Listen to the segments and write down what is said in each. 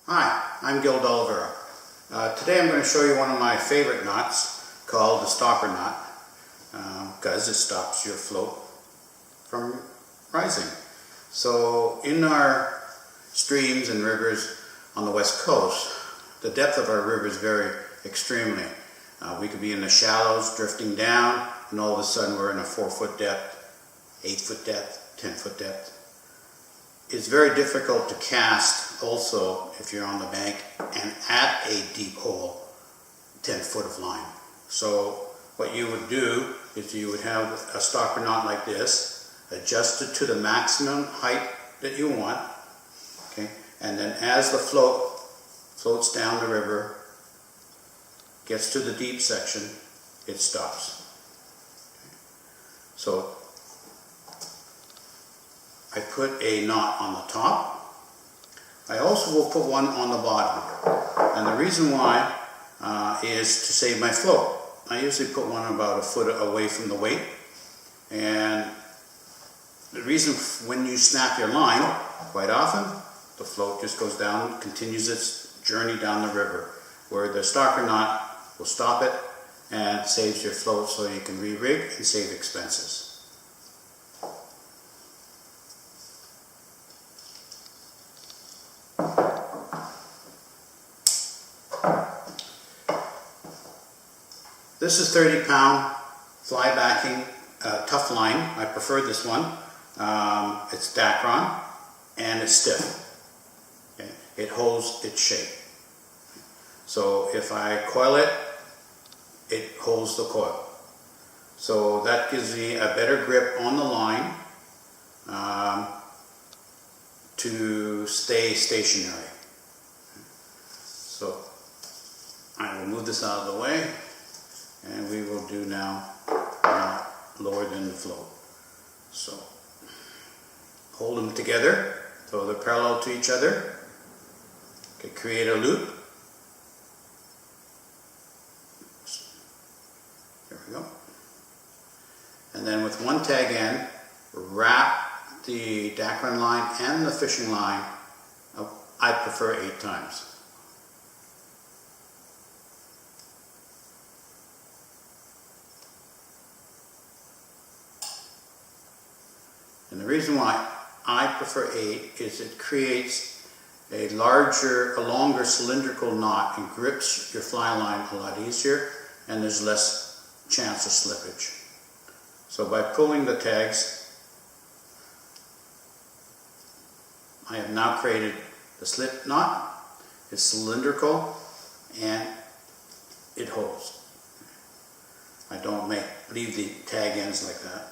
Hi, I'm Gil D'Oliveira. Today I'm going to show you one of my favorite knots called the stopper knot because it stops your float from rising. So in our streams and rivers on the west coast, the depth of our rivers vary extremely. We could be in the shallows drifting down and all of a sudden we're in a 4-foot depth, 8-foot depth, 10-foot depth. It's very difficult to cast also if you're on the bank and at a deep hole 10 foot of line. So what you would do is you would have a stopper knot like this, adjusted to the maximum height that you want, okay? And then as the float floats down the river, gets to the deep section, it stops. Okay. So I put a knot on the top. I also will put one on the bottom. And the reason why is to save my float. I usually put one about a foot away from the weight. And the reason when you snap your line, quite often, the float just goes down, continues its journey down the river, where the stopper knot will stop it and saves your float so you can re-rig and save expenses. This is 30-pound fly backing tough line. I prefer this one. It's Dacron and it's stiff. Okay. It holds its shape. So if I coil it, it holds the coil. So that gives me a better grip on the line to stay stationary. So I will move this out of the way. And we will do now lower than the float. So hold them together so they're parallel to each other. Okay, create a loop. There we go. And then with one tag end, wrap the Dacron line and the fishing line. I prefer 8 times. And the reason why I prefer 8 is it creates a longer cylindrical knot and grips your fly line a lot easier, and there's less chance of slippage. So by pulling the tags, I have now created the slip knot. It's cylindrical and it holds. I don't leave the tag ends like that.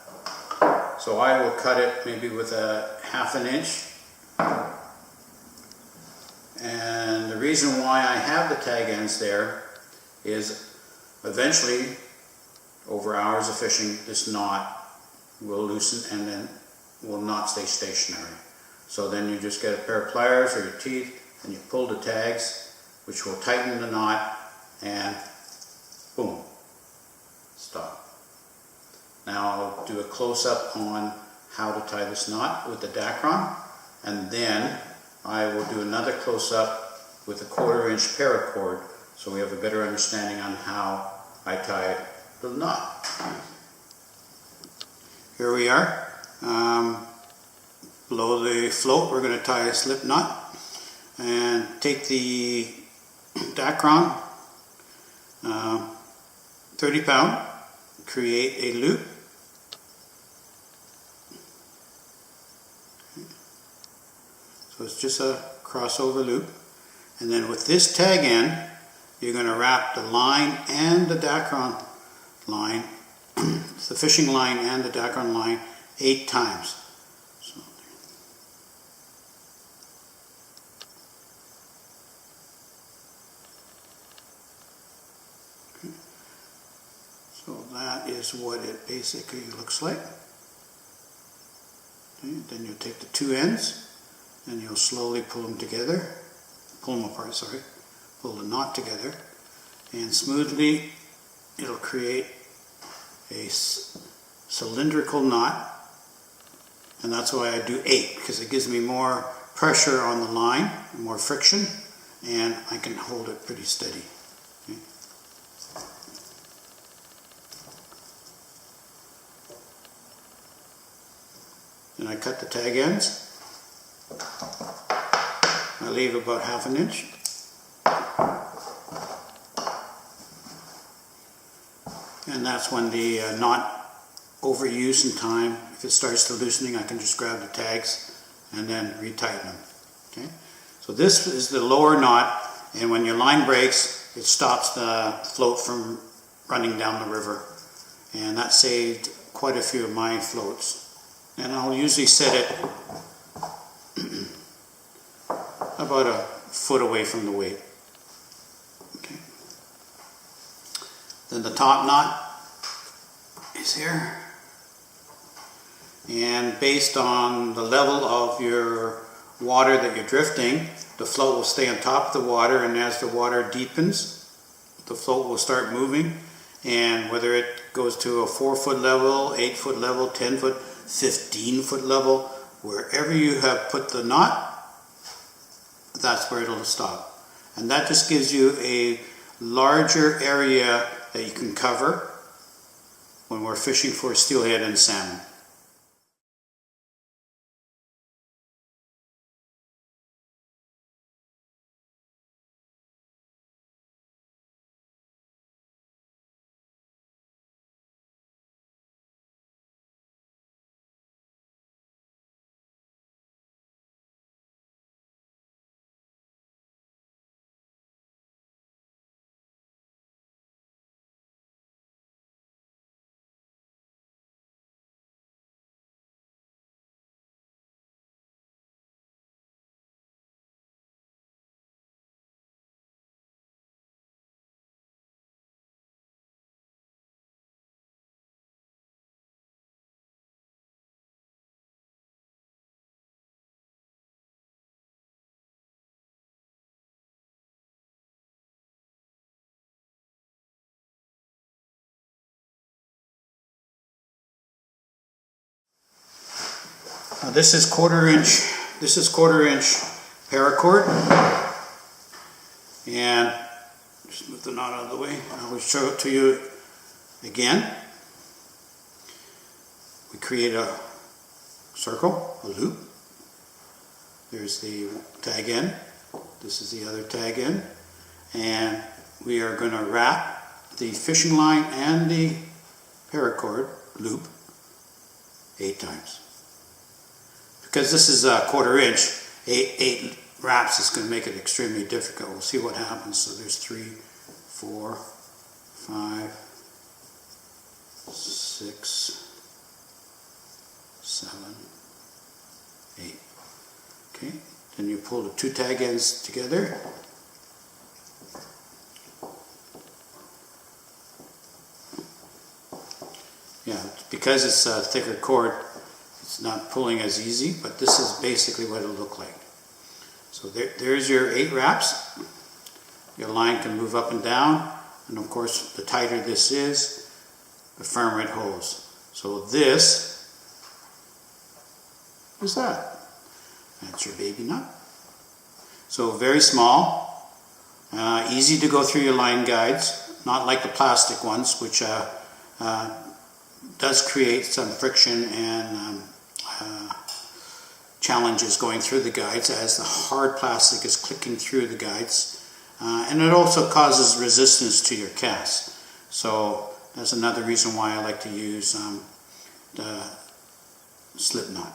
So I will cut it maybe with a 1/2 inch. And the reason why I have the tag ends there is eventually, over hours of fishing, this knot will loosen and then will not stay stationary. So then you just get a pair of pliers or your teeth and you pull the tags, which will tighten the knot, and boom, stop. Now I'll do a close-up on how to tie this knot with the Dacron, and then I will do another close-up with a 1/4 inch paracord so we have a better understanding on how I tie the knot. Here we are. Below the float we're going to tie a slip knot and take the Dacron 30-pound, create a loop. So it's just a crossover loop. And then with this tag end, you're going to wrap the line and the Dacron line, the fishing line and the Dacron line 8 times. So that is what it basically looks like. Okay, then you'll take the 2 ends and you'll slowly pull them together, pull them apart, sorry, pull the knot together, and smoothly it'll create a cylindrical knot. And that's why I do 8, because it gives me more pressure on the line, more friction, and I can hold it pretty steady. Okay. Then I cut the tag ends. I leave about 1/2 inch. And that's when the knot overuse in time, if it starts to loosening, I can just grab the tags and then retighten them. Okay? So this is the lower knot, and when your line breaks, it stops the float from running down the river. And that saved quite a few of my floats. And I'll usually set it about 1 foot away from the weight. Okay. Then the top knot is here. And based on the level of your water that you're drifting, the float will stay on top of the water, and as the water deepens, the float will start moving. And whether it goes to a 4-foot level, 8-foot level, 10-foot, 15-foot level, wherever you have put the knot, that's where it'll stop. And that just gives you a larger area that you can cover when we're fishing for steelhead and salmon. Now this is quarter inch paracord, and just move the knot out of the way. I will show it to you again. We create a circle, a loop. There's the tag end. This is the other tag end, and we are going to wrap the fishing line and the paracord loop 8 times. Because this is a quarter inch, 8 wraps is going to make it extremely difficult. We'll see what happens. So there's 3, 4, 5, 6, 7, 8. Okay, then you pull the 2 tag ends together. Yeah, because it's a thicker cord, it's not pulling as easy, but this is basically what it'll look like. So there's your 8 wraps. Your line can move up and down, and of course the tighter this is, the firmer it holds. So this is that. That's your baby knot. So very small, easy to go through your line guides, not like the plastic ones, which does create some friction and challenges going through the guides as the hard plastic is clicking through the guides, and it also causes resistance to your cast. So that's another reason why I like to use the slip knot.